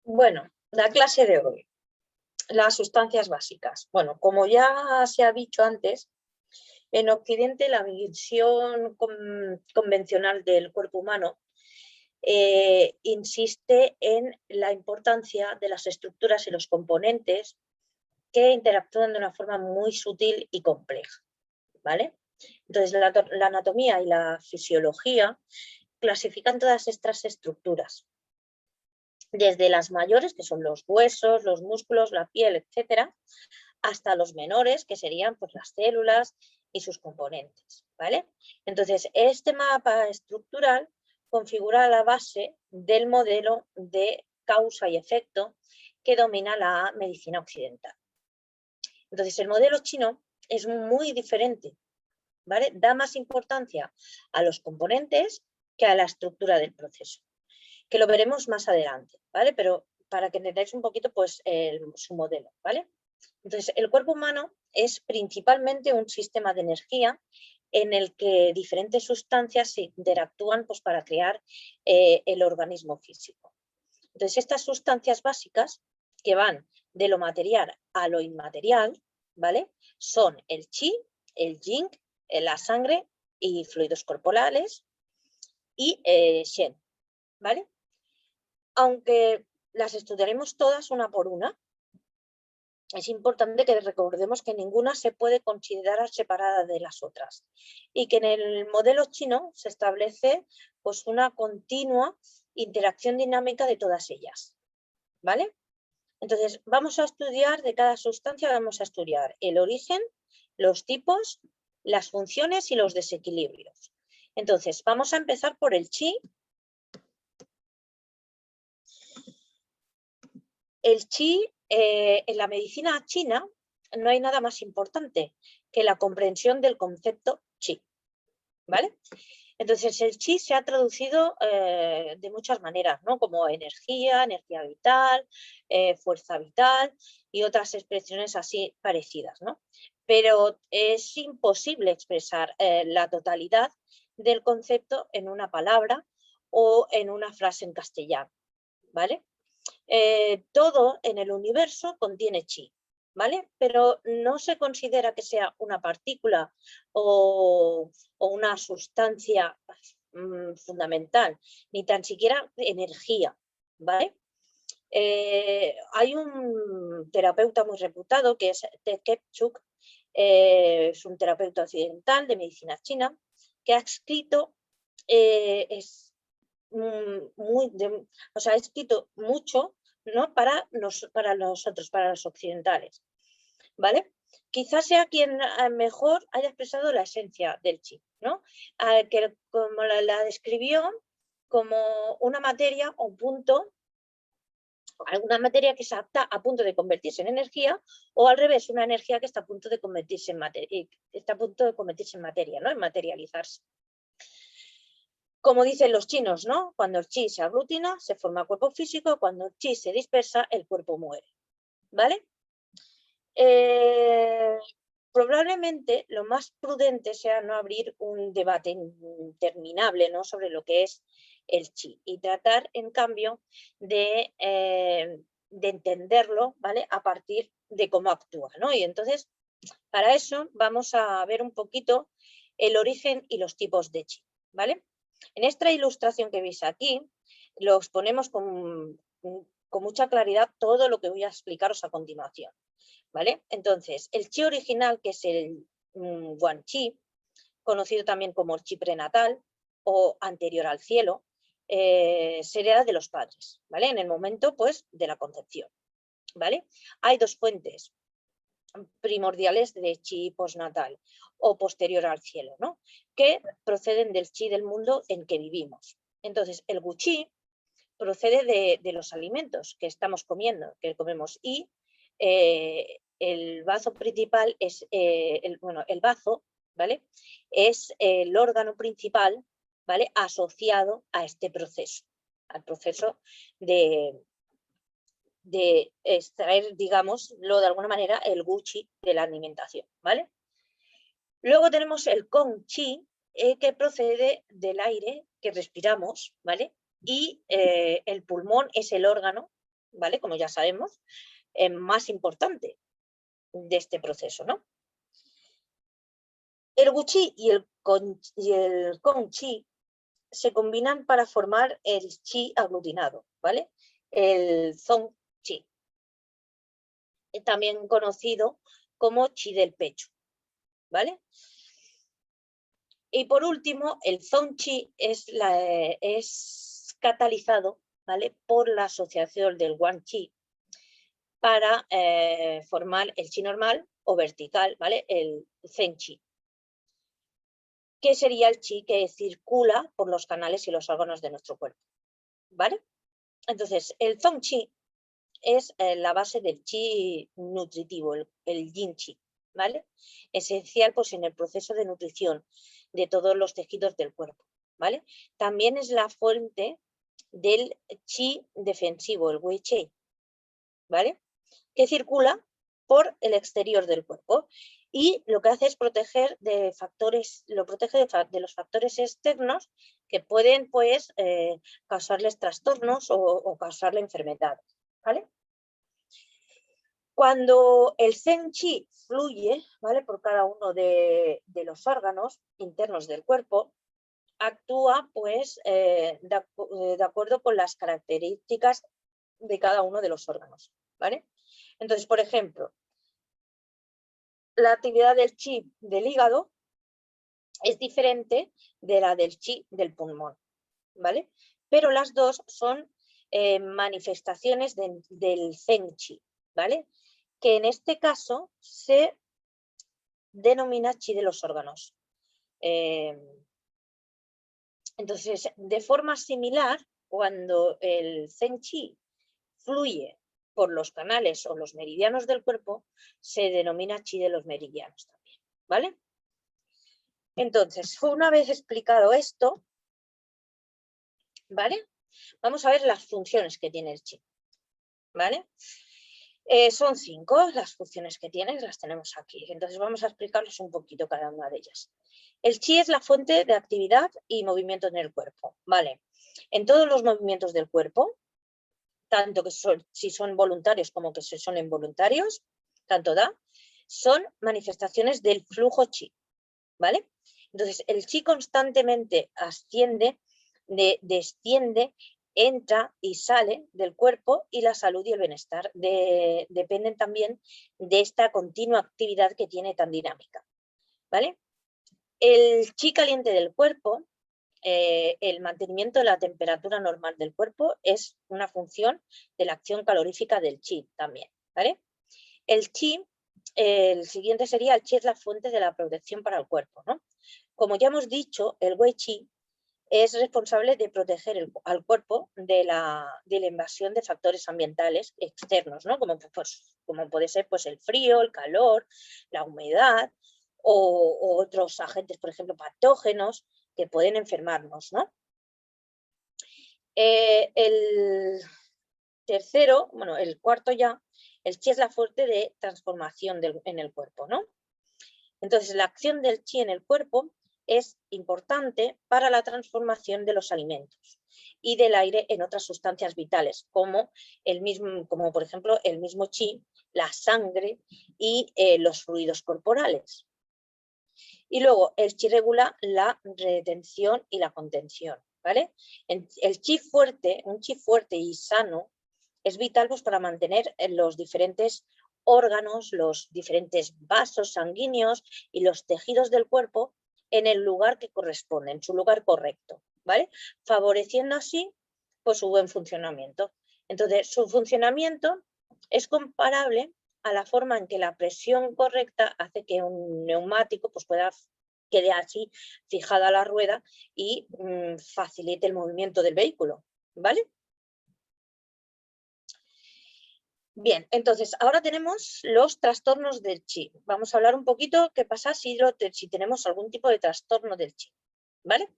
Bueno, la clase de hoy, las sustancias básicas. Bueno, como ya se ha dicho antes, en Occidente la visión convencional del cuerpo humano insiste en la importancia de las estructuras y los componentes que interactúan de una forma muy sutil y compleja, ¿vale? Entonces, la anatomía y la fisiología clasifican todas estas estructuras, desde las mayores, que son los huesos, los músculos, la piel, etcétera, hasta los menores, que serían pues, las células y sus componentes, ¿vale? Entonces, este mapa estructural configura la base del modelo de causa y efecto que domina la medicina occidental. Entonces, el modelo chino es muy diferente, ¿vale? Da más importancia a los componentes que a la estructura del proceso, que lo veremos más adelante, ¿vale? Pero para que entendáis un poquito pues, su modelo, ¿vale? Entonces, el cuerpo humano es principalmente un sistema de energía en el que diferentes sustancias se interactúan pues, para crear el organismo físico. Entonces, estas sustancias básicas que van de lo material a lo inmaterial, ¿vale? Son el chi, el yin, la sangre y fluidos corporales y shen, ¿vale? Aunque las estudiaremos todas una por una, es importante que recordemos que ninguna se puede considerar separada de las otras y que en el modelo chino se establece pues, una continua interacción dinámica de todas ellas, ¿vale? Entonces, vamos a estudiar de cada sustancia, vamos a estudiar el origen, los tipos, las funciones y los desequilibrios. Entonces, vamos a empezar por el chi. El chi, en la medicina china, no hay nada más importante que la comprensión del concepto chi, ¿vale? Entonces, el chi se ha traducido de muchas maneras, ¿no? Como energía, energía vital, fuerza vital y otras expresiones así parecidas, ¿no? Pero es imposible expresar la totalidad del concepto en una palabra o en una frase en castellano, ¿vale? Todo en el universo contiene chi, ¿vale? Pero no se considera que sea una partícula o una sustancia fundamental, ni tan siquiera energía, ¿vale? Hay un terapeuta muy reputado que es Ted Kepchuk, es un terapeuta occidental de medicina china, que ha escrito ha escrito mucho, ¿no? para nosotros, para los occidentales, ¿vale? Quizás sea quien mejor haya expresado la esencia del chi, ¿no? Que como la describió como una materia o punto, alguna materia que está a punto de convertirse en energía, o al revés, una energía que está a punto de convertirse en materia, ¿no? En materializarse. Como dicen los chinos, ¿no? Cuando el chi se aglutina, se forma cuerpo físico, cuando el chi se dispersa, el cuerpo muere, ¿vale? Probablemente lo más prudente sea no abrir un debate interminable, ¿no? Sobre lo que es el chi y tratar, en cambio, de entenderlo, ¿vale? A partir de cómo actúa, ¿no? Y entonces, para eso vamos a ver un poquito el origen y los tipos de chi, ¿vale? En esta ilustración que veis aquí, lo exponemos con mucha claridad todo lo que voy a explicaros a continuación, ¿vale? Entonces, el chi original, que es el Guan Chi, conocido también como el chi prenatal o anterior al cielo, se hereda de los padres, ¿vale? En el momento, pues, de la concepción, ¿vale? Hay dos fuentes primordiales de chi postnatal o posterior al cielo, ¿no? Que proceden del chi del mundo en que vivimos. Entonces, el gu chi procede de los alimentos que estamos comiendo, que comemos, y el bazo principal es, el bazo, ¿vale? Es el órgano principal, ¿vale? Asociado a este proceso, al proceso de extraer, digámoslo de alguna manera, el gu chi de la alimentación, ¿vale? Luego tenemos el gong chi, que procede del aire que respiramos, ¿vale? Y el pulmón es el órgano, ¿vale? Como ya sabemos, más importante de este proceso, ¿no? El Wu-Qi y el Gong-Qi se combinan para formar el Qi aglutinado, ¿vale? El Zong-Qi, también conocido como Qi del pecho, ¿vale? Y por último, el Zong-Qi es catalizado, ¿vale?, por la asociación del Wang-Qi para formar el Qi normal o vertical, ¿vale?, el Zeng-Qi, que sería el Qi que circula por los canales y los órganos de nuestro cuerpo, ¿vale? Entonces, el Zong-Qi es la base del Qi nutritivo, el Yin-Qi, ¿vale? Esencial pues, en el proceso de nutrición de todos los tejidos del cuerpo, ¿vale? También es la fuente del Qi defensivo, el Wei-Qi, ¿vale?, que circula por el exterior del cuerpo y lo que hace es proteger de factores, lo protege de los factores externos que pueden pues causarles trastornos o causarle enfermedades, ¿vale? Cuando el Zeng-Qi fluye, ¿vale?, por cada uno de los órganos internos del cuerpo, actúa pues de acuerdo con las características de cada uno de los órganos, ¿vale? Entonces, por ejemplo, la actividad del Qi del hígado es diferente de la del Qi del pulmón, ¿vale? Pero las dos son manifestaciones del Zeng-Qi, ¿vale?, que en este caso se denomina Qi de los órganos. Entonces, de forma similar, cuando el Zeng-Qi fluye por los canales o los meridianos del cuerpo, se denomina Qi de los meridianos también, ¿vale? Entonces, una vez explicado esto, ¿vale?, vamos a ver las funciones que tiene el Qi, ¿vale? Son 5 las funciones que tiene, las tenemos aquí. Entonces vamos a explicarles un poquito cada una de ellas. El Qi es la fuente de actividad y movimiento en el cuerpo, ¿vale? En todos los movimientos del cuerpo, tanto que si son voluntarios como que si son involuntarios, tanto da, son manifestaciones del flujo Qi, ¿vale? Entonces el Qi constantemente asciende, desciende, entra y sale del cuerpo y la salud y el bienestar dependen también de esta continua actividad que tiene tan dinámica, ¿vale? El Qi caliente del cuerpo, el mantenimiento de la temperatura normal del cuerpo es una función de la acción calorífica del Qi también, ¿vale? El Qi, el siguiente sería el Qi es la fuente de la protección para el cuerpo, ¿no? Como ya hemos dicho, el Wei-Qi es responsable de proteger al cuerpo de la invasión de factores ambientales externos, ¿no?, como puede ser pues, el frío, el calor, la humedad o otros agentes, por ejemplo, patógenos que pueden enfermarnos, ¿no? El tercero, bueno, el cuarto ya, el Qi es la fuente de transformación en el cuerpo, ¿no? Entonces, la acción del Qi en el cuerpo es importante para la transformación de los alimentos y del aire en otras sustancias vitales, como por ejemplo el mismo Qi, la sangre y los fluidos corporales. Y luego el Qi regula la retención y la contención, ¿vale? Un Qi fuerte y sano es vital pues, para mantener los diferentes órganos, los diferentes vasos sanguíneos y los tejidos del cuerpo en el lugar que corresponde, en su lugar correcto, ¿vale? Favoreciendo así pues, su buen funcionamiento. Entonces, su funcionamiento es comparable a la forma en que la presión correcta hace que un neumático pues, quede así fijada a la rueda y facilite el movimiento del vehículo, ¿vale? Bien, entonces ahora tenemos los trastornos del Qi. Vamos a hablar un poquito qué pasa si tenemos algún tipo de trastorno del Qi, ¿vale?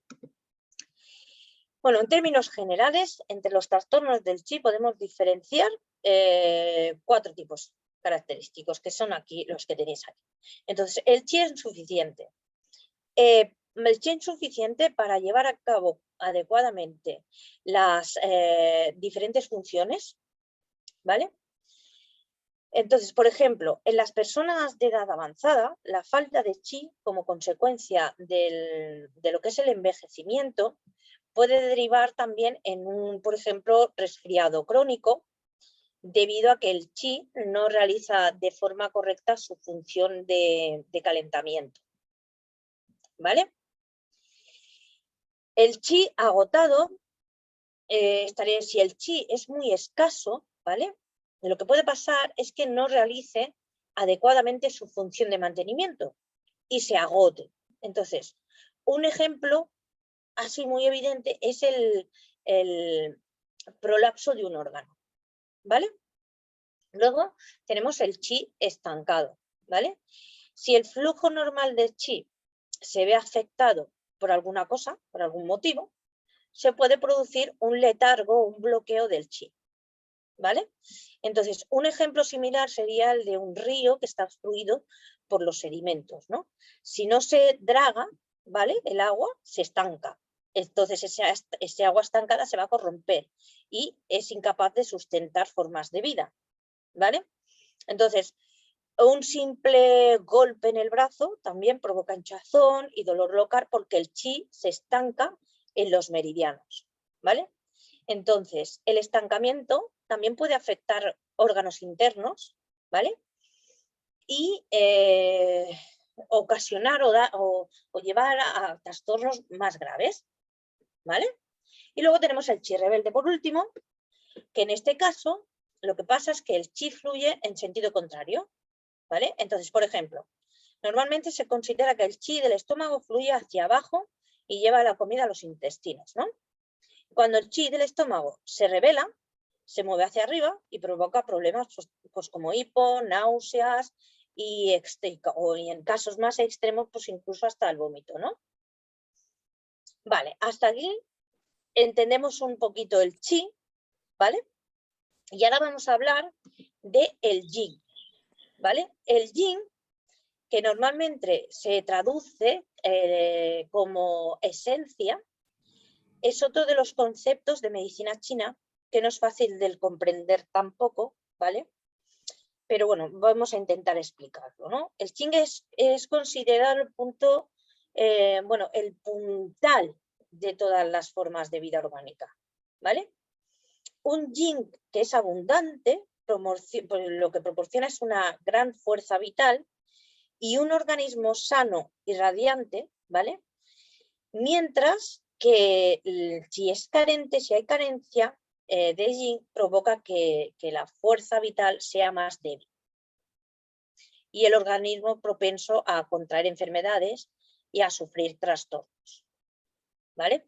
Bueno, en términos generales, entre los trastornos del Qi podemos diferenciar 4 tipos característicos, que son aquí los que tenéis aquí. Entonces, el Qi es insuficiente. El Qi es insuficiente para llevar a cabo adecuadamente las diferentes funciones ¿vale? Entonces, por ejemplo, en las personas de edad avanzada, la falta de chi como consecuencia de lo que es el envejecimiento puede derivar también en un, por ejemplo, resfriado crónico, debido a que el chi no realiza de forma correcta su función de calentamiento, ¿vale? El chi agotado, si el chi es muy escaso, ¿vale? Lo que puede pasar es que no realice adecuadamente su función de mantenimiento y se agote. Entonces, un ejemplo así muy evidente es el prolapso de un órgano, ¿vale? Luego tenemos el chi estancado, ¿vale? Si el flujo normal de chi se ve afectado por alguna cosa, por algún motivo, se puede producir un letargo, un bloqueo del chi, ¿vale? Entonces, un ejemplo similar sería el de un río que está obstruido por los sedimentos, ¿no? Si no se draga, ¿vale? El agua se estanca. Entonces, ese agua estancada se va a corromper y es incapaz de sustentar formas de vida, ¿vale? Entonces, un simple golpe en el brazo también provoca hinchazón y dolor local porque el chi se estanca en los meridianos, ¿vale? Entonces, el estancamiento también puede afectar órganos internos, ¿vale? Y ocasionar o llevar a trastornos más graves, ¿vale? Y luego tenemos el chi rebelde por último, que en este caso lo que pasa es que el chi fluye en sentido contrario, ¿vale? Entonces, por ejemplo, normalmente se considera que el chi del estómago fluye hacia abajo y lleva la comida a los intestinos, ¿no? Cuando el chi del estómago se revela, se mueve hacia arriba y provoca problemas pues como hipo, náuseas y en casos más extremos, pues incluso hasta el vómito, ¿no? Vale, hasta aquí entendemos un poquito el chi, ¿vale? Y ahora vamos a hablar de el yin, ¿vale? El yin, que normalmente se traduce como esencia, es otro de los conceptos de medicina china que no es fácil de comprender tampoco, ¿vale? Pero bueno, vamos a intentar explicarlo, ¿no? El Qing es considerado el punto, bueno, el puntal de todas las formas de vida orgánica, ¿vale? Un Yin que es abundante, pues lo que proporciona es una gran fuerza vital y un organismo sano y radiante, ¿vale? Mientras que si es carente, si hay carencia de yin, provoca que la fuerza vital sea más débil y el organismo propenso a contraer enfermedades y a sufrir trastornos, ¿vale?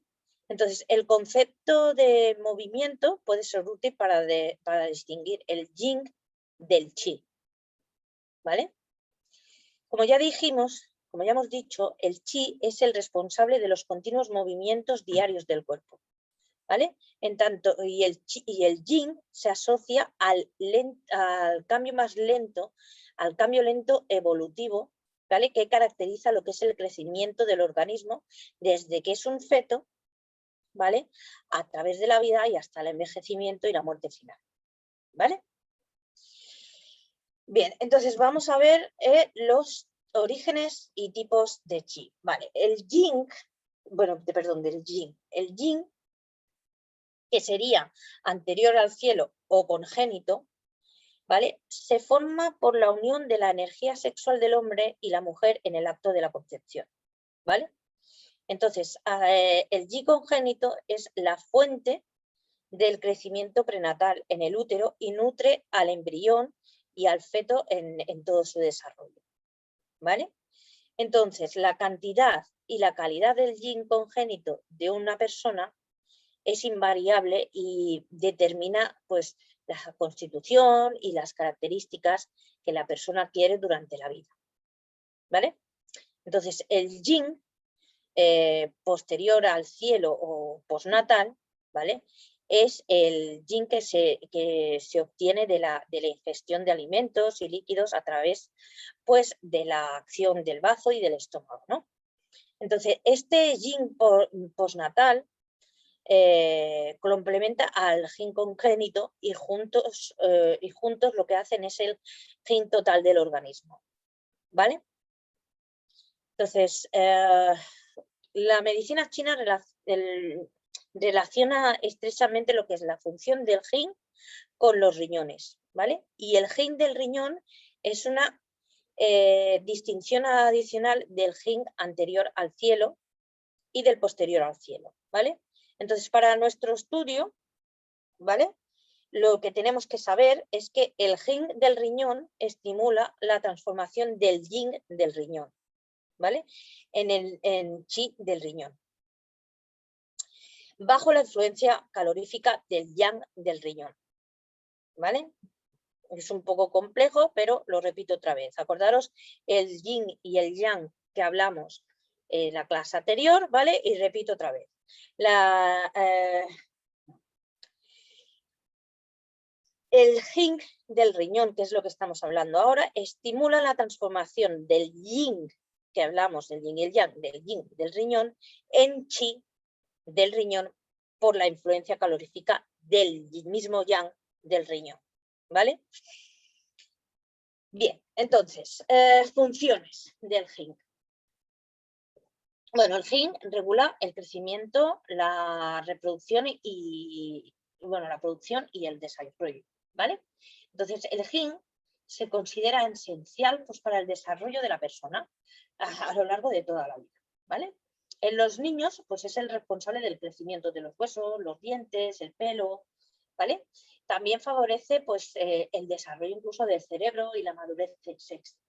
Entonces, el concepto de movimiento puede ser útil para distinguir el yin del chi, ¿vale? Como ya dijimos, como ya hemos dicho, el chi es el responsable de los continuos movimientos diarios del cuerpo, ¿vale? En tanto, y el yin se asocia al cambio más lento, al cambio lento evolutivo, ¿vale? Que caracteriza lo que es el crecimiento del organismo desde que es un feto, ¿vale? A través de la vida y hasta el envejecimiento y la muerte final, ¿vale? Bien, entonces vamos a ver los orígenes y tipos de chi. Vale, el yin, bueno, perdón, del yin. El yin, que sería anterior al cielo o congénito, ¿vale? Se forma por la unión de la energía sexual del hombre y la mujer en el acto de la concepción, ¿vale? Entonces, el yin congénito es la fuente del crecimiento prenatal en el útero y nutre al embrión y al feto en todo su desarrollo, ¿vale? Entonces, la cantidad y la calidad del yin congénito de una persona es invariable y determina pues la constitución y las características que la persona adquiere durante la vida, ¿vale? Entonces, el yin posterior al cielo o postnatal, ¿vale? Es el yin que se obtiene de la ingestión de alimentos y líquidos a través pues, de la acción del bazo y del estómago, ¿no? Entonces, este yin postnatal complementa al gen congénito y juntos lo que hacen es el gen total del organismo, ¿vale? Entonces, la medicina china relaciona estrechamente lo que es la función del gen con los riñones, ¿vale? Y el gen del riñón es una distinción adicional del gen anterior al cielo y del posterior al cielo, ¿vale? Entonces, para nuestro estudio, ¿vale? Lo que tenemos que saber es que el gen del riñón estimula la transformación del yin del riñón, ¿vale? En chi del riñón, bajo la influencia calorífica del yang del riñón, ¿vale? Es un poco complejo, pero lo repito otra vez. Acordaros el yin y el yang que hablamos en la clase anterior, ¿vale? Y repito otra vez. El yin del riñón, que es lo que estamos hablando ahora, estimula la transformación del yin, que hablamos, del yin y el yang, del yin del riñón, en chi del riñón por la influencia calorífica del mismo yang del riñón, ¿vale? Bien, entonces, funciones del yin. Bueno, el yin regula el crecimiento, la reproducción y la producción y el desarrollo, ¿vale? Entonces, el yin se considera esencial pues, para el desarrollo de la persona a lo largo de toda la vida, ¿vale? En los niños, pues es el responsable del crecimiento de los huesos, los dientes, el pelo, ¿vale? También favorece pues, el desarrollo incluso del cerebro y la madurez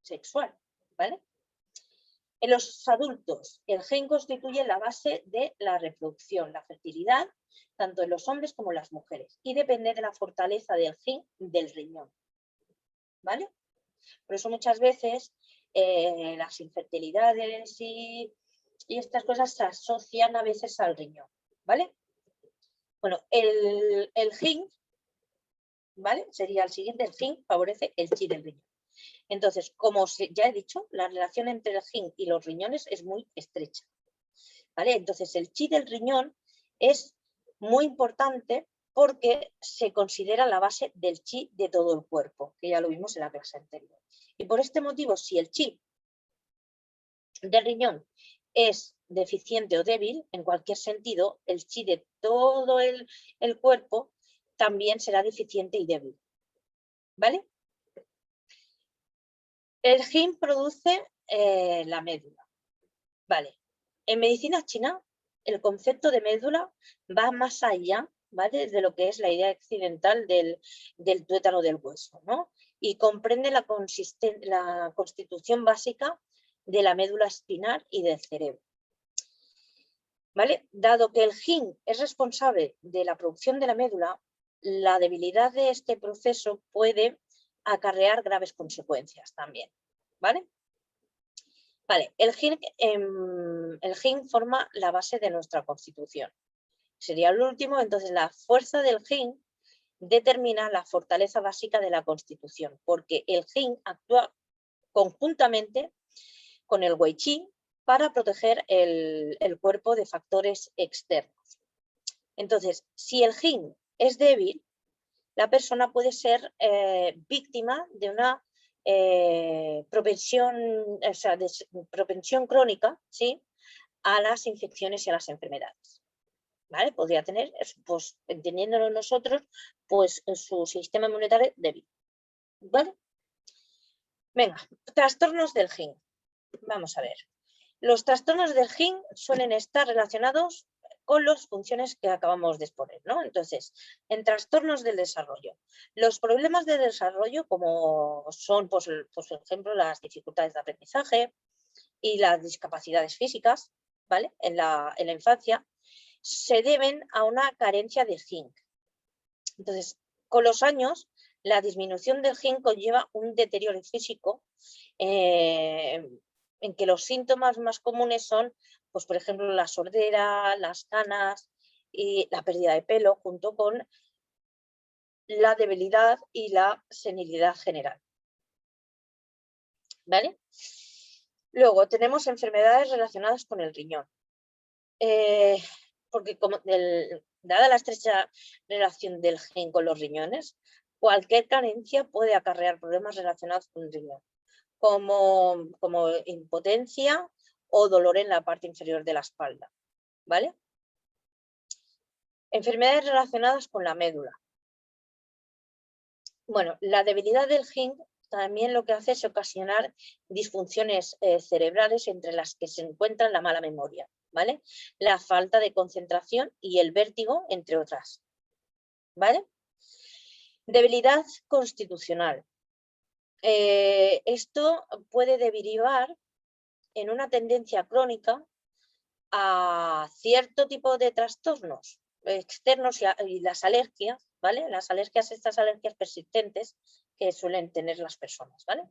sexual, ¿vale? En los adultos, el gen constituye la base de la reproducción, la fertilidad, tanto en los hombres como en las mujeres, y depende de la fortaleza del gen del riñón, ¿vale? Por eso muchas veces las infertilidades y estas cosas se asocian a veces al riñón, ¿vale? Bueno, el gen, ¿vale? Sería el siguiente, el gen favorece el chi del riñón. Entonces, como ya he dicho, la relación entre el yin y los riñones es muy estrecha, ¿vale? Entonces, el chi del riñón es muy importante porque se considera la base del chi de todo el cuerpo, que ya lo vimos en la clase anterior. Y por este motivo, si el chi del riñón es deficiente o débil, en cualquier sentido, el chi de todo el cuerpo también será deficiente y débil, ¿vale? El yin produce la médula, ¿vale? En medicina china, el concepto de médula va más allá, ¿vale? De lo que es la idea occidental del tuétano del hueso, ¿no? Y comprende la constitución básica de la médula espinal y del cerebro, ¿vale? Dado que el yin es responsable de la producción de la médula, la debilidad de este proceso puede acarrear graves consecuencias también, ¿vale? Vale, el yin forma la base de nuestra constitución. Sería el último, entonces la fuerza del yin determina la fortaleza básica de la constitución, porque el yin actúa conjuntamente con el wei qi para proteger el cuerpo de factores externos. Entonces, si el yin es débil, la persona puede ser víctima de una propensión crónica, ¿sí?, a las infecciones y a las enfermedades, ¿vale? Podría tener, pues, entendiéndolo nosotros, pues su sistema inmunitario débil, ¿vale? Venga, trastornos del yin. Vamos a ver. Los trastornos del yin suelen estar relacionados con las funciones que acabamos de exponer, ¿no? Entonces, en trastornos del desarrollo, los problemas de desarrollo, como son, pues, por ejemplo, las dificultades de aprendizaje y las discapacidades físicas, ¿vale? En la infancia, se deben a una carencia de yin. Entonces, con los años, la disminución del yin conlleva un deterioro físico en que los síntomas más comunes son, pues, por ejemplo, la sordera, las canas y la pérdida de pelo, junto con la debilidad y la senilidad general, ¿vale? Luego tenemos enfermedades relacionadas con el riñón. porque dada la estrecha relación del gen con los riñones, cualquier carencia puede acarrear problemas relacionados con el riñón, como impotencia o dolor en la parte inferior de la espalda, ¿vale? Enfermedades relacionadas con la médula. Bueno, la debilidad del gen también lo que hace es ocasionar disfunciones cerebrales, entre las que se encuentra la mala memoria, ¿vale? La falta de concentración y el vértigo, entre otras, ¿vale? Debilidad constitucional. Esto puede derivar en una tendencia crónica a cierto tipo de trastornos externos y las alergias, ¿vale? Las alergias, estas alergias persistentes que suelen tener las personas, ¿vale?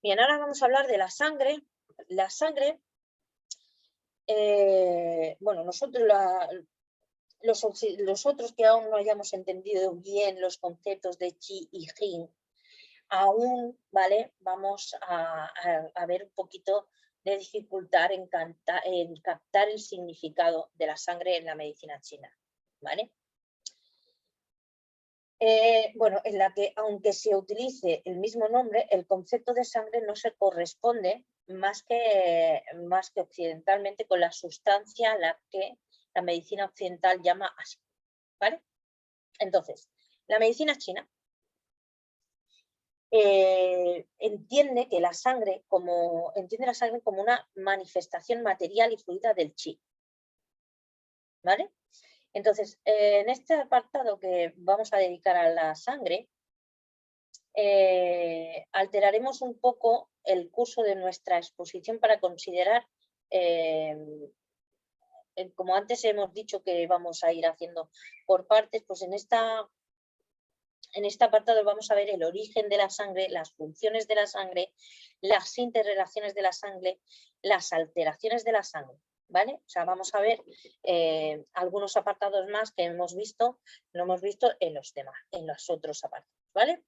Bien, ahora vamos a hablar de la sangre. La sangre, bueno, los otros que aún no hayamos entendido bien los conceptos de Qi y Jing, aún, ¿vale? Vamos a ver un poquito de dificultad en captar el significado de la sangre en la medicina china, ¿vale? Bueno, en la que aunque se utilice el mismo nombre, el concepto de sangre no se corresponde más que occidentalmente con la sustancia a la que la medicina occidental llama así, ¿vale? Entonces, la medicina china entiende la sangre como una manifestación material y fluida del chi, ¿vale? Entonces, en este apartado que vamos a dedicar a la sangre, alteraremos un poco el curso de nuestra exposición para considerar, como antes hemos dicho que vamos a ir haciendo por partes, pues en este apartado vamos a ver el origen de la sangre, las funciones de la sangre, las interrelaciones de la sangre, las alteraciones de la sangre, ¿vale? O sea, vamos a ver algunos apartados más que no hemos visto en los otros apartados, ¿vale?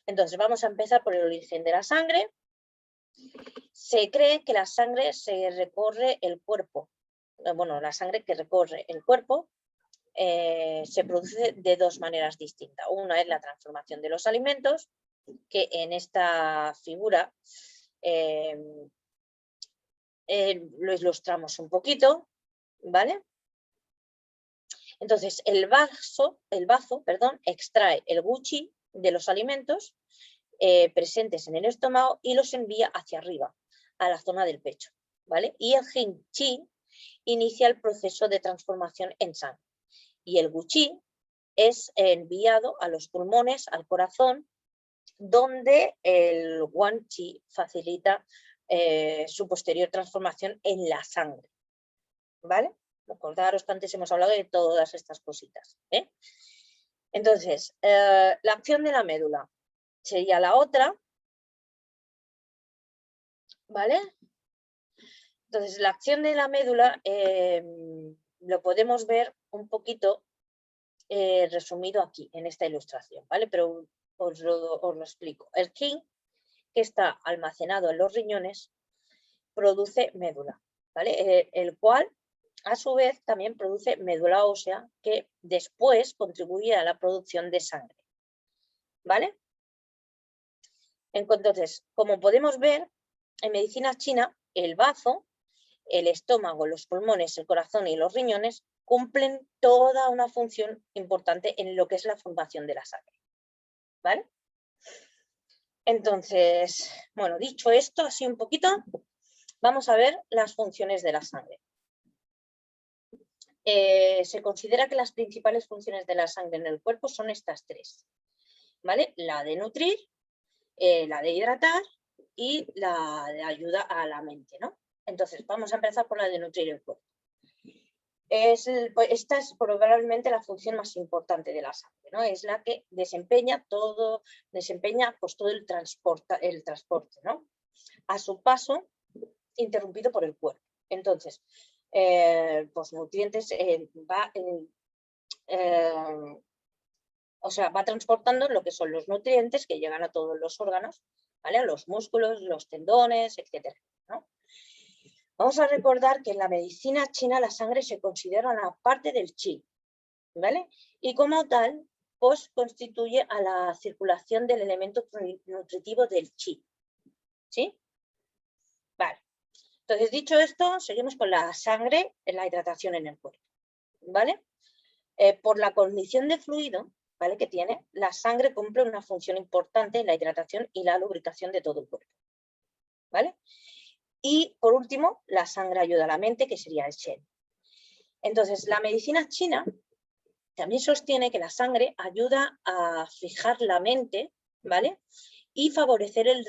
Entonces vamos a empezar por el origen de la sangre. Se cree que la sangre se recorre el cuerpo. Bueno, la sangre que recorre el cuerpo se produce de dos maneras distintas. Una es la transformación de los alimentos, que en esta figura lo ilustramos un poquito, ¿vale? Entonces, el bazo, extrae el gu qi de los alimentos presentes en el estómago y los envía hacia arriba, a la zona del pecho, ¿vale? Y el jing qi inicia el proceso de transformación en sangre. Y el gu qi es enviado a los pulmones, al corazón, donde el guan qi facilita su posterior transformación en la sangre, ¿vale? Recordaros que antes hemos hablado de todas estas cositas, ¿eh? Entonces, la acción de la médula sería la otra, ¿vale? Entonces, la acción de la médula lo podemos ver un poquito resumido aquí, en esta ilustración, ¿vale? Pero os lo explico. El qi, que está almacenado en los riñones, produce médula, ¿vale? El cual, a su vez, también produce médula ósea, que después contribuye a la producción de sangre, ¿vale? Entonces, como podemos ver, en medicina china, el bazo, el estómago, los pulmones, el corazón y los riñones cumplen toda una función importante en lo que es la formación de la sangre, ¿vale? Entonces, bueno, dicho esto así un poquito, vamos a ver las funciones de la sangre. Se considera que las principales funciones de la sangre en el cuerpo son estas tres, ¿vale? La de nutrir, la de hidratar y la de ayuda a la mente, ¿no? Entonces, vamos a empezar por la de nutrir el cuerpo. Esta es probablemente la función más importante de la sangre, ¿no? Es la que desempeña pues, todo el transporte, ¿no? A su paso interrumpido por el cuerpo. Entonces, pues nutrientes va transportando lo que son los nutrientes que llegan a todos los órganos, ¿vale? A los músculos, los tendones, etcétera, ¿no? Vamos a recordar que en la medicina china la sangre se considera una parte del chi, ¿vale? Y como tal, pues constituye a la circulación del elemento nutritivo del chi, ¿sí? Vale. Entonces, dicho esto, seguimos con la sangre en la hidratación en el cuerpo, ¿vale? Por la condición de fluido, ¿vale?, que tiene, la sangre cumple una función importante en la hidratación y la lubricación de todo el cuerpo, ¿vale? Y, por último, la sangre ayuda a la mente, que sería el Shen. Entonces, la medicina china también sostiene que la sangre ayuda a fijar la mente, ¿vale?, y favorecer el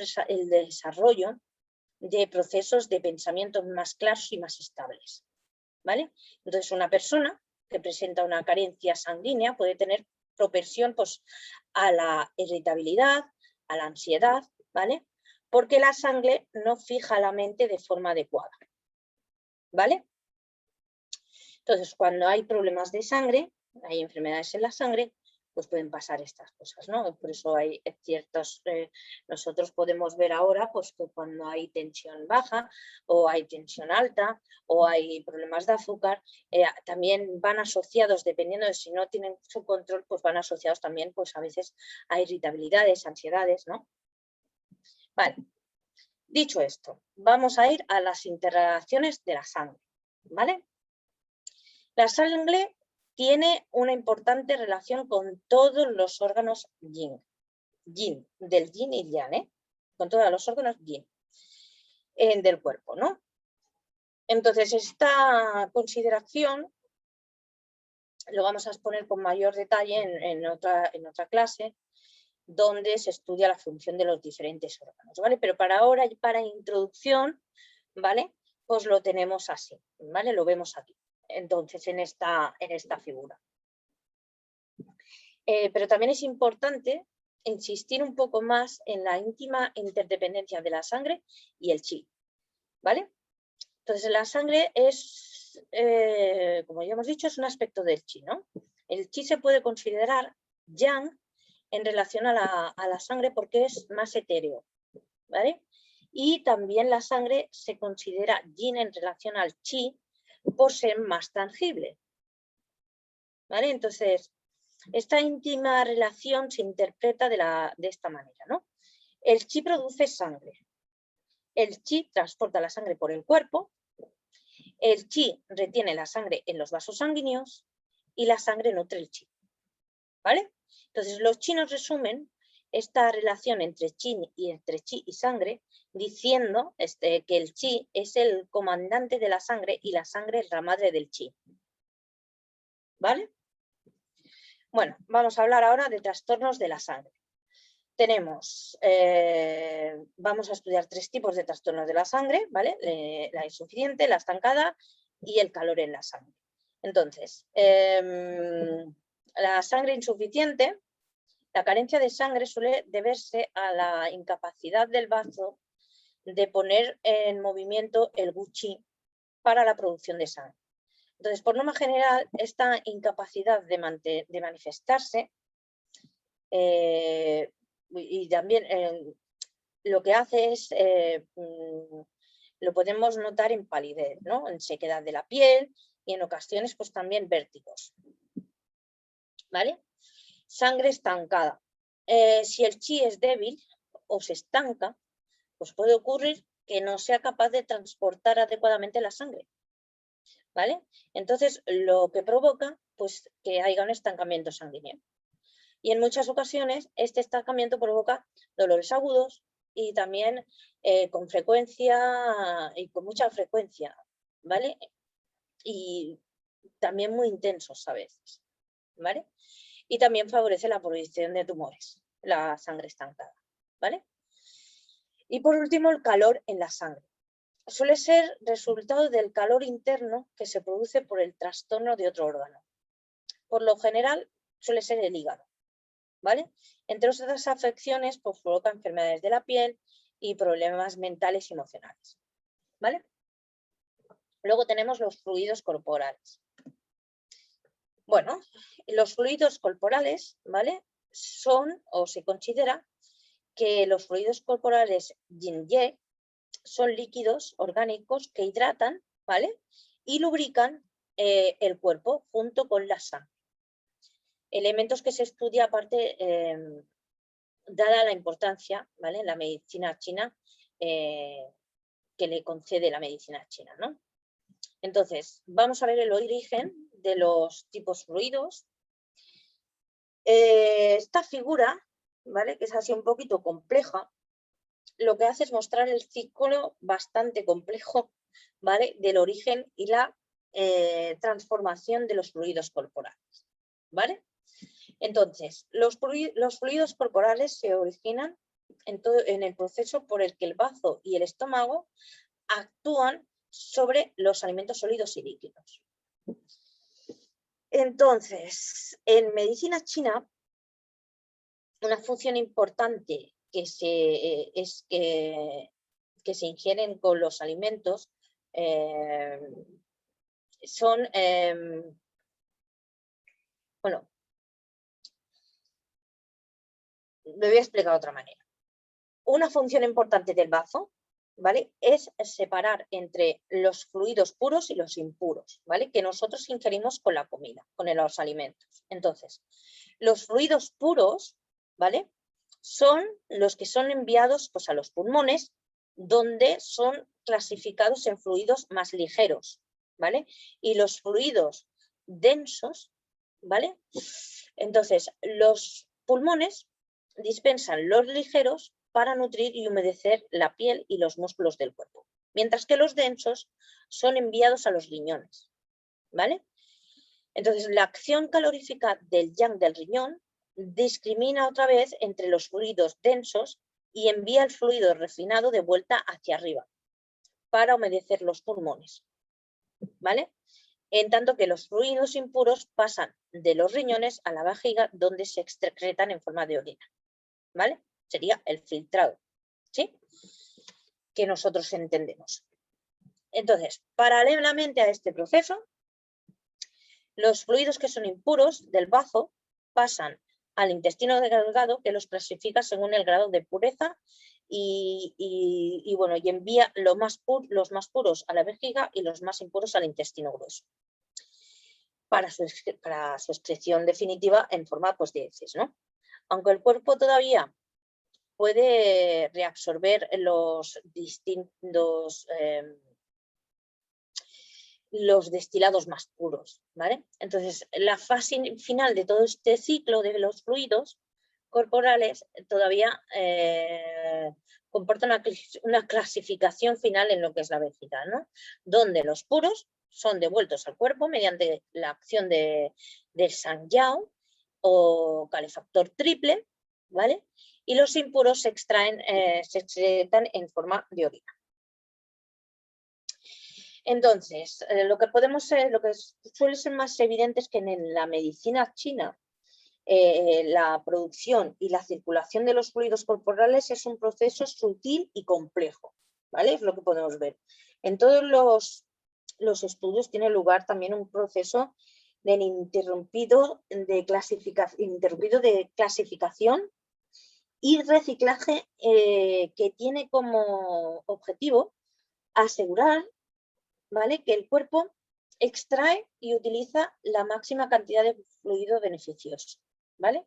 desarrollo de procesos de pensamiento más claros y más estables, ¿vale? Entonces, una persona que presenta una carencia sanguínea puede tener propensión, pues, a la irritabilidad, a la ansiedad, ¿vale?, porque la sangre no fija la mente de forma adecuada, ¿vale? Entonces, cuando hay problemas de sangre, hay enfermedades en la sangre, pues pueden pasar estas cosas, ¿no? Por eso hay ciertos, nosotros podemos ver ahora, pues, que cuando hay tensión baja o hay tensión alta o hay problemas de azúcar, también van asociados, dependiendo de si no tienen su control, pues van asociados también, pues a veces a irritabilidades, ansiedades, ¿no? Vale. Dicho esto, vamos a ir a las interrelaciones de la sangre, ¿vale? La sangre tiene una importante relación con todos los órganos yin, del yin y yang, con todos los órganos yin del cuerpo, ¿no? Entonces, esta consideración lo vamos a exponer con mayor detalle en otra clase, donde se estudia la función de los diferentes órganos, ¿vale? Pero para ahora, para introducción, ¿vale?, pues lo tenemos así, ¿vale? Lo vemos aquí, entonces, en esta figura. Pero también es importante insistir un poco más en la íntima interdependencia de la sangre y el chi, ¿vale? Entonces, la sangre es, como ya hemos dicho, es un aspecto del chi, ¿no? El chi se puede considerar yang en relación a la sangre porque es más etéreo, ¿vale? Y también la sangre se considera yin en relación al chi por ser más tangible, ¿vale? Entonces, esta íntima relación se interpreta de esta manera, ¿no? El chi produce sangre. El chi transporta la sangre por el cuerpo. El chi retiene la sangre en los vasos sanguíneos y la sangre nutre el chi, ¿vale? Entonces, los chinos resumen esta relación entre chi y sangre diciendo que el chi es el comandante de la sangre y la sangre es la madre del chi, ¿vale? Bueno, vamos a hablar ahora de trastornos de la sangre. Tenemos, vamos a estudiar 3 tipos de trastornos de la sangre, ¿vale? La insuficiente, la estancada y el calor en la sangre. Entonces, la sangre insuficiente, la carencia de sangre suele deberse a la incapacidad del bazo de poner en movimiento el gu qi para la producción de sangre. Entonces, por norma general, esta incapacidad de manifestarse y también lo que hace es, lo podemos notar en palidez, ¿no?, en sequedad de la piel y en ocasiones pues también vértigos, ¿vale? Sangre estancada. Si el chi es débil o se estanca, pues puede ocurrir que no sea capaz de transportar adecuadamente la sangre, ¿vale? Entonces, lo que provoca pues que haya un estancamiento sanguíneo. Y en muchas ocasiones este estancamiento provoca dolores agudos y también con frecuencia y con mucha frecuencia, ¿vale? Y también muy intensos a veces, ¿vale? Y también favorece la producción de tumores, la sangre estancada, ¿vale? Y por último, el calor en la sangre. Suele ser resultado del calor interno que se produce por el trastorno de otro órgano. Por lo general, suele ser el hígado, ¿vale? Entre otras afecciones, pues provoca enfermedades de la piel y problemas mentales y emocionales, ¿vale? Luego tenemos los fluidos corporales. Bueno, los fluidos corporales, ¿vale?, son, o se considera que los fluidos corporales yin-yang son líquidos orgánicos que hidratan, ¿vale? Y lubrican el cuerpo junto con la sangre. Elementos que se estudia aparte, dada la importancia, ¿vale?, en la medicina china, que le concede la medicina china, ¿no? Entonces, vamos a ver el origen de los tipos fluidos. Esta figura, ¿vale?, que es así un poquito compleja, lo que hace es mostrar el ciclo bastante complejo, ¿vale?, del origen y la transformación de los fluidos corporales, ¿vale? Entonces, los fluidos corporales se originan en el proceso por el que el bazo y el estómago actúan sobre los alimentos sólidos y líquidos. Entonces, en medicina china, una función importante que se ingieren con los alimentos son, bueno, me voy a explicar de otra manera. Una función importante del bazo, ¿vale?, es separar entre los fluidos puros y los impuros, ¿vale?, que nosotros ingerimos con la comida, con los alimentos. Entonces, los fluidos puros, ¿vale?, son los que son enviados, pues, a los pulmones, donde son clasificados en fluidos más ligeros, ¿vale? Y los fluidos densos, ¿vale? Entonces, los pulmones dispensan los ligeros para nutrir y humedecer la piel y los músculos del cuerpo, mientras que los densos son enviados a los riñones, ¿vale? Entonces, la acción calorífica del yang del riñón discrimina otra vez entre los fluidos densos y envía el fluido refinado de vuelta hacia arriba para humedecer los pulmones, ¿vale? En tanto que los fluidos impuros pasan de los riñones a la vejiga, donde se excretan en forma de orina, ¿vale? Sería el filtrado, ¿sí?, que nosotros entendemos. Entonces, paralelamente a este proceso, los fluidos que son impuros del bazo pasan al intestino delgado, que los clasifica según el grado de pureza y envía los más puros a la vejiga y los más impuros al intestino grueso, para su excreción definitiva en forma, pues, de heces, ¿no? Aunque el cuerpo todavía puede reabsorber los destilados más puros, ¿vale? Entonces, la fase final de todo este ciclo de los fluidos corporales todavía comporta una clasificación final en lo que es la vejiga, ¿no?, donde los puros son devueltos al cuerpo mediante la acción del Sanjiao o calefactor triple, ¿vale? Y los impuros se excretan en forma de orina. Entonces, lo que suele ser más evidente es que en la medicina china la producción y la circulación de los fluidos corporales es un proceso sutil y complejo, ¿vale? Es lo que podemos ver. En todos los estudios tiene lugar también un proceso ininterrumpido de clasificación y reciclaje que tiene como objetivo asegurar, ¿vale?, que el cuerpo extrae y utiliza la máxima cantidad de fluido beneficioso, ¿vale?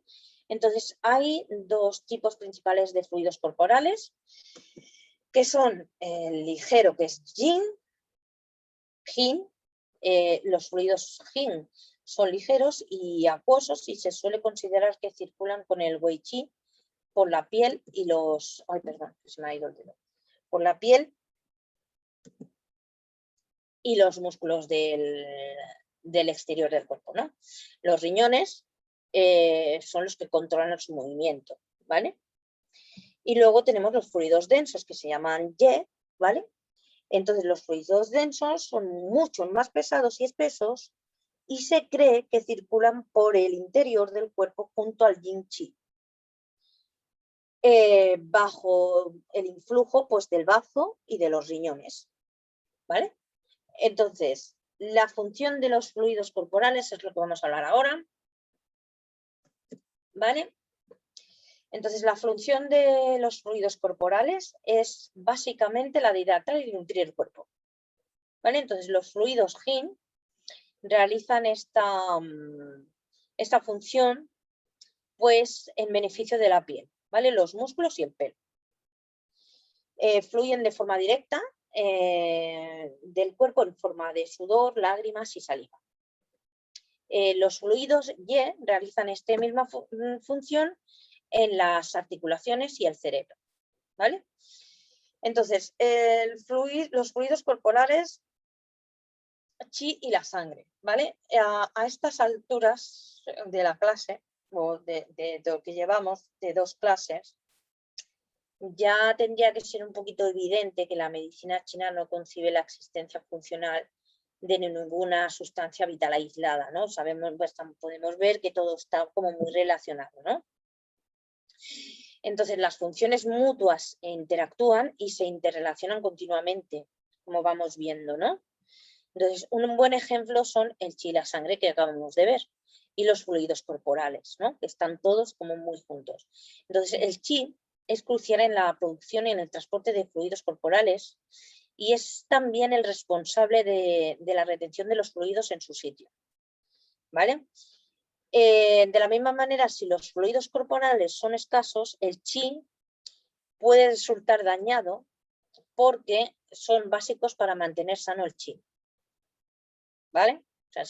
Entonces, hay dos tipos principales de fluidos corporales, que son el ligero, que es yin. Los fluidos yin son ligeros y acuosos y se suele considerar que circulan con el wei qi por la piel y los... Ay, perdón, se me ha ido el dedo. Por la piel y los músculos del exterior del cuerpo, ¿no? Los riñones son los que controlan su movimiento, ¿vale? Y luego tenemos los fluidos densos, que se llaman ye, ¿vale? Entonces, los fluidos densos son mucho más pesados y espesos y se cree que circulan por el interior del cuerpo junto al yin qi, bajo el influjo, pues, del bazo y de los riñones, ¿vale? Entonces, la función de los fluidos corporales es lo que vamos a hablar ahora, ¿vale? Entonces, la función de los fluidos corporales es básicamente la de hidratar y nutrir el cuerpo. ¿Vale? Entonces, los fluidos Yin realizan esta función pues, en beneficio de la piel, ¿vale? Los músculos y el pelo. Fluyen de forma directa del cuerpo en forma de sudor, lágrimas y saliva. Los fluidos Ye realizan esta misma función en las articulaciones y el cerebro, ¿vale? Entonces, los fluidos corporales, chi y la sangre, ¿vale? A estas alturas de la clase, o de lo que llevamos, de 2 clases, ya tendría que ser un poquito evidente que la medicina china no concibe la existencia funcional de ninguna sustancia vital aislada, ¿no? Sabemos, pues, podemos ver que todo está como muy relacionado, ¿no? Entonces, las funciones mutuas interactúan y se interrelacionan continuamente, como vamos viendo, ¿no? Entonces, un buen ejemplo son el chi y la sangre que acabamos de ver y los fluidos corporales, ¿no? Que están todos como muy juntos. Entonces, el chi es crucial en la producción y en el transporte de fluidos corporales y es también el responsable de la retención de los fluidos en su sitio, ¿vale? De la misma manera, si los fluidos corporales son escasos, el chi puede resultar dañado porque son básicos para mantener sano el chi, ¿vale? O sea,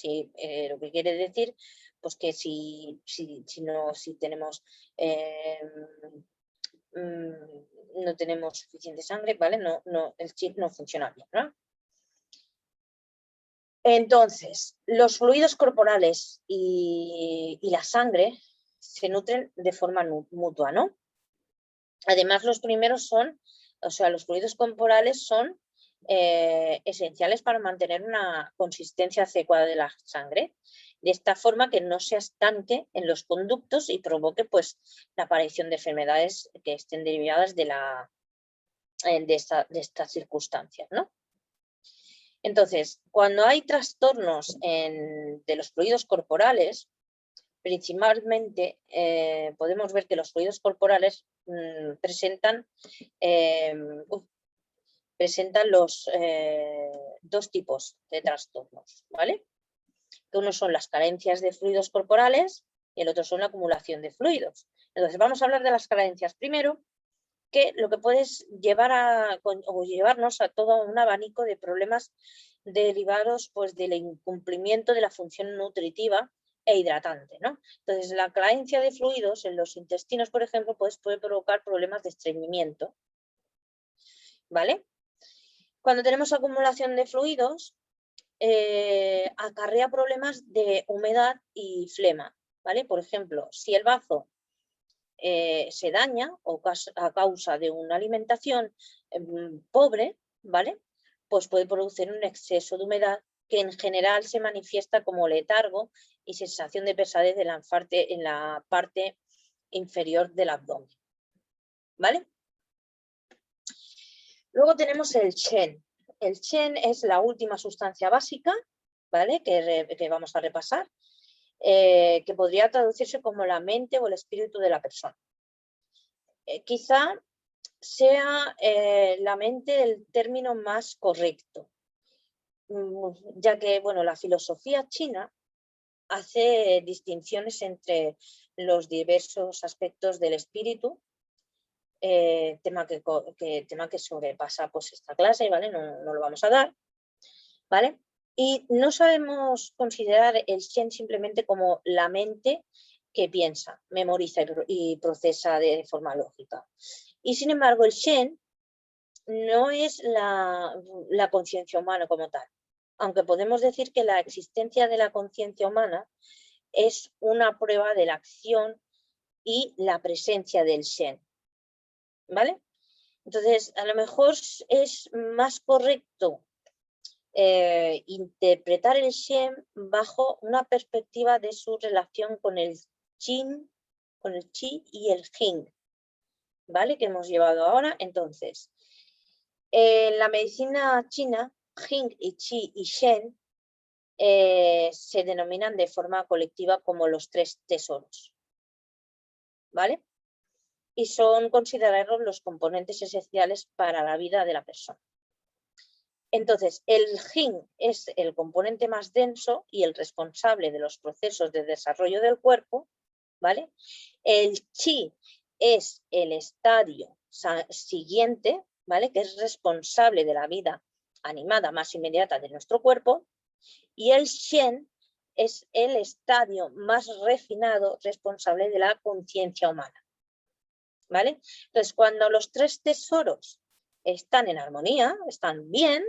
lo que quiere decir, pues que si tenemos no tenemos suficiente sangre, ¿vale? El chi no funciona bien, ¿no? Entonces, los fluidos corporales y la sangre se nutren de forma mutua, ¿no? Además, los primeros los fluidos corporales son esenciales para mantener una consistencia adecuada de la sangre, de esta forma que no se estanque en los conductos y provoque pues, la aparición de enfermedades que estén derivadas de estas circunstancias, ¿no? Entonces, cuando hay trastornos de los fluidos corporales, principalmente podemos ver que los fluidos corporales presentan los 2 tipos de trastornos, ¿vale? Que uno son las carencias de fluidos corporales y el otro son la acumulación de fluidos. Entonces, vamos a hablar de las carencias primero, que lo que puede llevarnos a todo un abanico de problemas derivados pues, del incumplimiento de la función nutritiva e hidratante, ¿no? Entonces, la carencia de fluidos en los intestinos, por ejemplo, pues, puede provocar problemas de estreñimiento, ¿vale? Cuando tenemos acumulación de fluidos, acarrea problemas de humedad y flema, ¿vale? Por ejemplo, si el bazo se daña o a causa de una alimentación pobre, ¿vale? Pues puede producir un exceso de humedad que en general se manifiesta como letargo y sensación de pesadez en la parte inferior del abdomen, ¿vale? Luego tenemos el Shen. El Shen es la última sustancia básica, ¿vale? Que vamos a repasar, que podría traducirse como la mente o el espíritu de la persona. Quizá sea la mente el término más correcto, ya que bueno, la filosofía china hace distinciones entre los diversos aspectos del espíritu, tema que sobrepasa pues, esta clase, ¿vale? No lo vamos a dar, ¿vale? Y no sabemos considerar el Shen simplemente como la mente que piensa, memoriza y procesa de forma lógica. Y sin embargo, el Shen no es la conciencia humana como tal, aunque podemos decir que la existencia de la conciencia humana es una prueba de la acción y la presencia del Shen, ¿vale? Entonces, a lo mejor es más correcto interpretar el Shen bajo una perspectiva de su relación con el Chi y el Jing, ¿vale? Que hemos llevado ahora. Entonces, en la medicina china, Jing y Qi y Shen se denominan de forma colectiva como los 3 tesoros, ¿vale? y son considerados los componentes esenciales para la vida de la persona. Entonces, el Jin es el componente más denso y el responsable de los procesos de desarrollo del cuerpo, ¿vale? El Qi es el estadio siguiente, ¿vale? Que es responsable de la vida animada más inmediata de nuestro cuerpo, y el Shen es el estadio más refinado responsable de la conciencia humana, ¿vale? Entonces, cuando los tres tesoros están en armonía, están bien,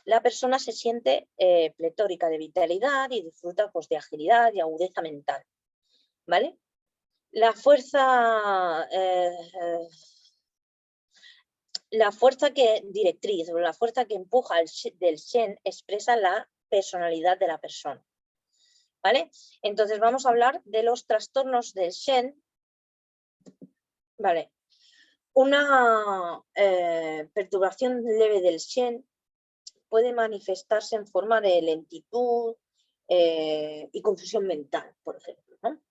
la persona se siente pletórica de vitalidad y disfruta pues, de agilidad y agudeza mental, ¿vale? La fuerza directriz o la fuerza que empuja del Shen expresa la personalidad de la persona, ¿vale? Entonces vamos a hablar de los trastornos del Shen, ¿vale? Una perturbación leve del Shen puede manifestarse en forma de lentitud y confusión mental, por ejemplo, ¿no?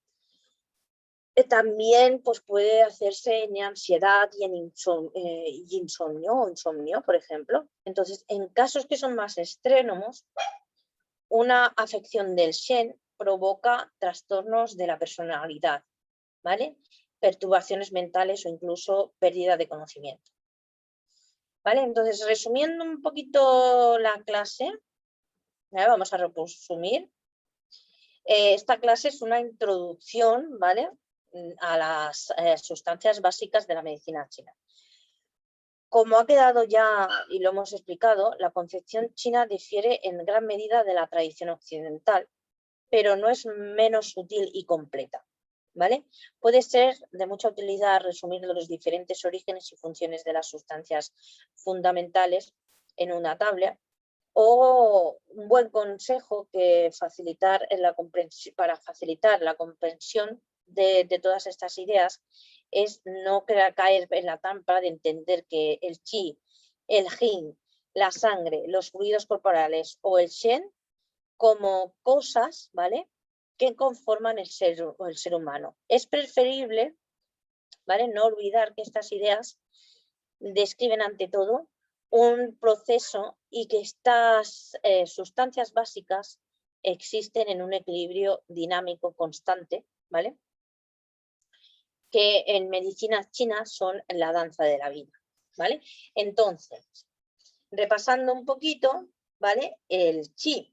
También pues, puede hacerse en ansiedad y en insomnio, por ejemplo. Entonces, en casos que son más extremos, una afección del Shen provoca trastornos de la personalidad, ¿vale? Perturbaciones mentales o incluso pérdida de conocimiento. ¿Vale? Entonces, resumiendo un poquito la clase, ¿vale? Vamos a resumir. Esta clase es una introducción, ¿vale?, a las sustancias básicas de la medicina china. Como ha quedado ya y lo hemos explicado, la concepción china difiere en gran medida de la tradición occidental, pero no es menos sutil y completa, ¿vale? Puede ser de mucha utilidad resumir los diferentes orígenes y funciones de las sustancias fundamentales en una tabla, o un buen consejo que para facilitar la comprensión de todas estas ideas es no caer en la trampa de entender que el Qi, el Jin, la sangre, los fluidos corporales o el Shen como cosas, ¿vale?, que conforman el ser humano. Es preferible, ¿vale?, no olvidar que estas ideas describen ante todo un proceso y que estas sustancias básicas existen en un equilibrio dinámico constante, ¿vale?, que en medicina china son la danza de la vida, ¿vale? Entonces, repasando un poquito, ¿vale?, el Qi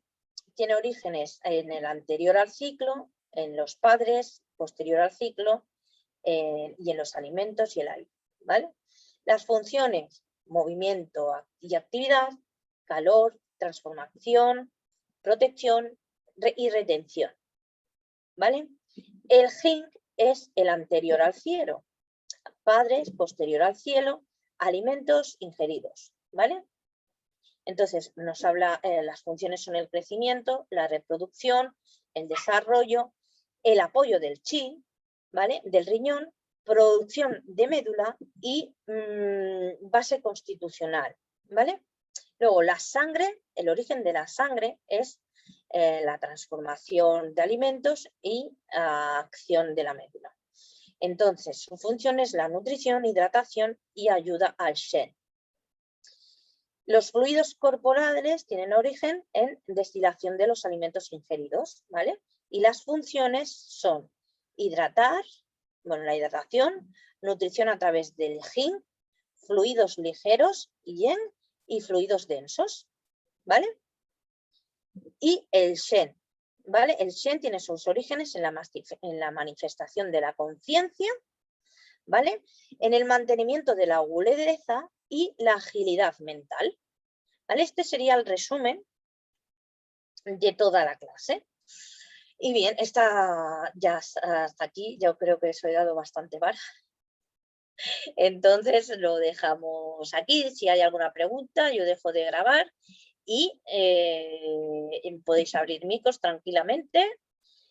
tiene orígenes en el anterior al ciclo, en los padres, posterior al ciclo, y en los alimentos y el aire, ¿vale? Las funciones: movimiento y actividad, calor, transformación, protección y retención, ¿vale? El Jing es el anterior al cielo, padres, posterior al cielo, alimentos ingeridos, ¿vale? Entonces nos habla, las funciones son el crecimiento, la reproducción, el desarrollo, el apoyo del chi, ¿vale?, del riñón, producción de médula y base constitucional, ¿vale? Luego la sangre, el origen de la sangre es la transformación de alimentos y acción de la médula. Entonces su función es la nutrición, hidratación y ayuda al Shen. Los fluidos corporales tienen origen en destilación de los alimentos ingeridos, ¿vale? Y las funciones son hidratar, bueno, la hidratación, nutrición a través del Jing, fluidos ligeros, Yen, y fluidos densos, ¿vale? Y el Shen, ¿vale? El Shen tiene sus orígenes en la manifestación de la conciencia, ¿vale?, en el mantenimiento de la agudeza y la agilidad mental, ¿vale? Este sería el resumen de toda la clase. Y bien, hasta aquí yo creo que os he dado bastante vara. Entonces lo dejamos aquí. Si hay alguna pregunta, yo dejo de grabar y podéis abrir micros tranquilamente.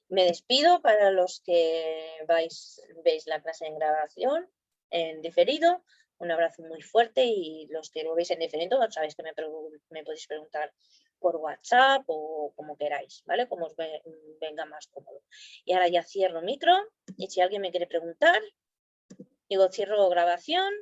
Me despido para los que veis la clase en grabación, en diferido. Un abrazo muy fuerte, y los que lo veis en diferido, sabéis que me podéis preguntar por WhatsApp o como queráis, ¿vale? Como os venga más cómodo. Y ahora ya cierro micro, y si alguien me quiere preguntar, Digo, cierro grabación